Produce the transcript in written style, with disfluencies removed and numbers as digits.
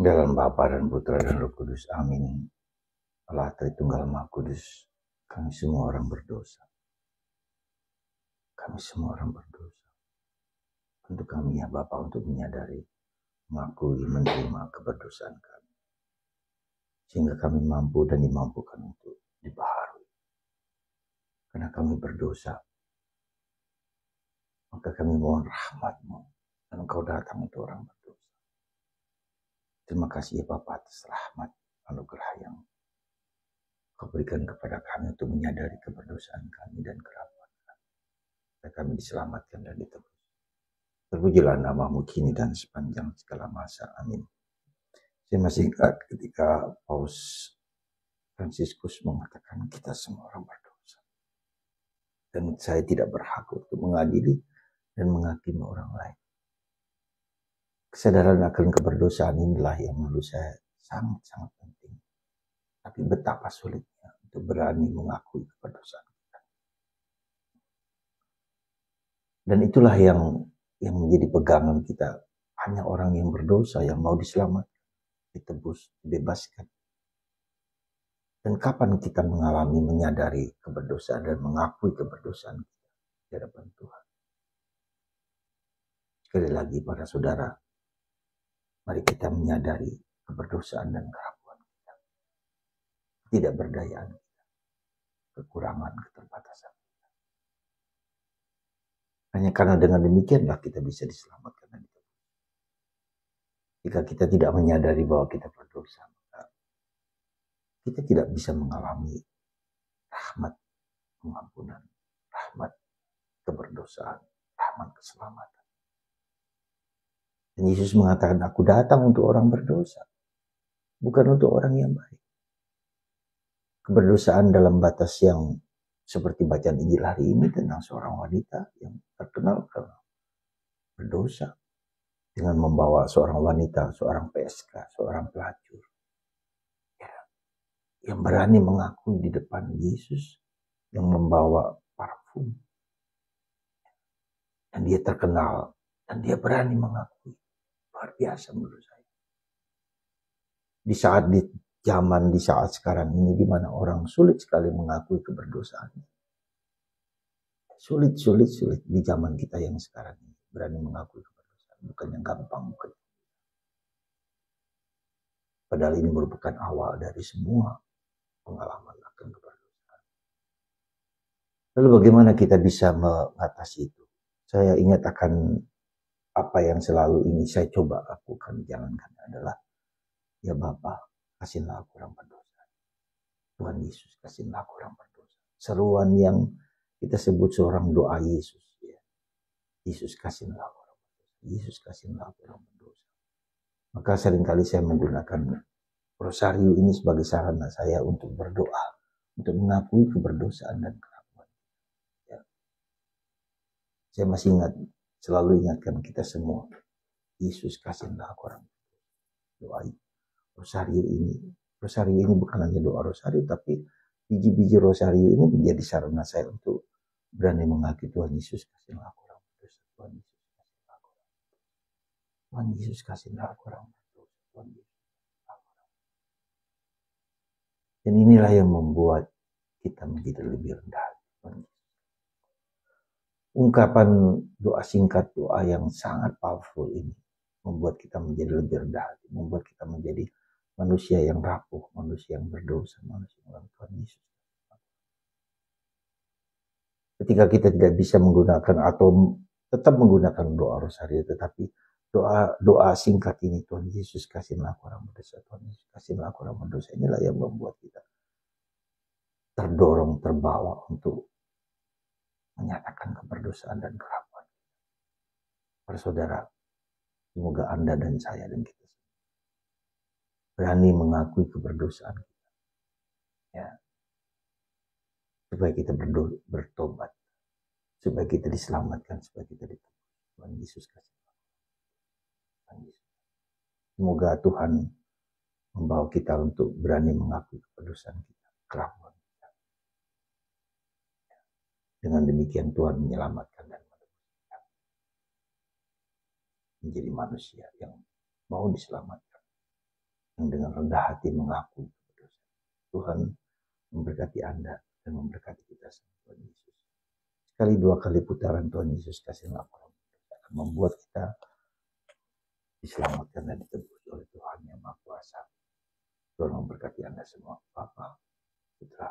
Dalam Bapa dan Putra dan Roh Kudus, amin. Allah Tritunggal Maha Kudus, kami semua orang berdosa. Kami semua orang berdosa. Untuk kami ya Bapa, untuk menyadari, mengakui, menerima keberdosaan kami. Sehingga kami mampu dan dimampukan untuk dibaharui. Karena kami berdosa, maka kami mohon rahmat-Mu. Dan Engkau datang untuk orang berdosa. Terima kasih ya Bapa atas rahmat anugerah yang Kau berikan kepada kami untuk menyadari keberdosaan kami dan kerapuan kami. Dan kami diselamatkan dan ditebus. Terpujilah nama-Mu kini dan sepanjang segala masa. Amin. Saya masih ingat ketika Paus Fransiskus mengatakan kita semua orang berdosa. Dan saya tidak berhak untuk mengadili dan menghakimi orang lain. Kesadaran akan keberdosaan inilah yang menurut saya sangat-sangat penting. Tapi betapa sulitnya untuk berani mengakui keberdosaan kita. Dan itulah yang menjadi pegangan kita. Hanya orang yang berdosa yang mau diselamatkan, ditebus, dibebaskan. Dan kapan kita mengalami, menyadari keberdosaan dan mengakui keberdosaan kita di hadapan Tuhan. Sekali lagi para saudara, mari kita menyadari keberdosaan dan kerapuan kita. Ketidakberdayaan kita. Kekurangan, keterbatasan kita. Hanya karena dengan demikianlah kita bisa diselamatkan dan ditebus. Jika kita tidak menyadari bahwa kita berdosa, maka kita tidak bisa mengalami rahmat pengampunan, rahmat keberdosaan, rahmat keselamatan. Dan Yesus mengatakan, aku datang untuk orang berdosa, bukan untuk orang yang baik. Keberdosaan dalam batas yang seperti bacaan Injil hari ini tentang seorang wanita yang terkenal karena berdosa dengan membawa seorang wanita, seorang PSK, seorang pelacur. Yang berani mengakui di depan Yesus yang membawa parfum. Dan dia terkenal dan dia berani mengakui. Luar biasa menurut saya. Di saat sekarang ini di mana orang sulit sekali mengakui keberdosaannya. Sulit di zaman kita yang sekarang ini berani mengakui keberdosaan. Bukannya gampang, bukan. Padahal ini merupakan awal dari semua pengalaman akan keberdosaan. Lalu bagaimana kita bisa mengatasi itu? Saya ingat akan apa yang selalu ini saya coba lakukan, jalankan adalah, ya Bapa, kasihlah aku orang berdosa. Tuhan Yesus, kasihlah aku orang berdosa. Seruan yang kita sebut seorang doa Yesus. Ya. Yesus, kasihlah aku orang berdosa. Yesus, kasihlah aku orang berdosa. Maka seringkali saya menggunakan rosario ini sebagai sarana saya untuk berdoa, untuk mengakui keberdosaan dan kerapuan. Ya. Saya masih selalu ingatkan kita semua, Yesus kasihlah aku orang doa rosario ini. Rosario ini bukan hanya doa rosario, tapi biji-biji rosario ini menjadi sarana saya untuk berani mengakui Tuhan Yesus kasihlah aku orang berdosa. Tuhan Yesus kasihlah aku orang berdosa. Tuhan Yesus. Dan inilah yang membuat kita menjadi lebih rendah. Ungkapan doa singkat, doa yang sangat powerful ini membuat kita menjadi lebih rendah, membuat kita menjadi manusia yang rapuh, manusia yang berdosa, manusia yang Tuhan Yesus. Ketika kita tidak bisa menggunakan atau tetap menggunakan doa rosario, tetapi doa singkat ini, Tuhan Yesus kasihlah aku orang berdosa, Tuhan Yesus kasihlah aku orang berdosa, inilah yang membuat kita terdorong, terbawa untuk menyatakan keberdosaan dan kerapuan. Para saudara, semoga Anda dan saya dan kita berani mengakui keberdosaan kita. Ya. Supaya kita bertobat. Supaya kita diselamatkan, supaya kita ditebus. Tuhan Yesus kasih. Semoga Tuhan membawa kita untuk berani mengakui keberdosaan kita, kerapuan kita. Dengan demikian Tuhan menyelamatkan dan menebus kita. Menjadi manusia yang mau diselamatkan. yang dengan rendah hati mengaku berdosa. Tuhan memberkati Anda dan memberkati kita semua, Tuhan Yesus. Sekali dua kali putaran Tuhan Yesus kasih laporan akan membuat kita diselamatkan dan ditebus oleh Tuhan yang Maha Kuasa. Tuhan memberkati Anda semua, Bapa, Putra,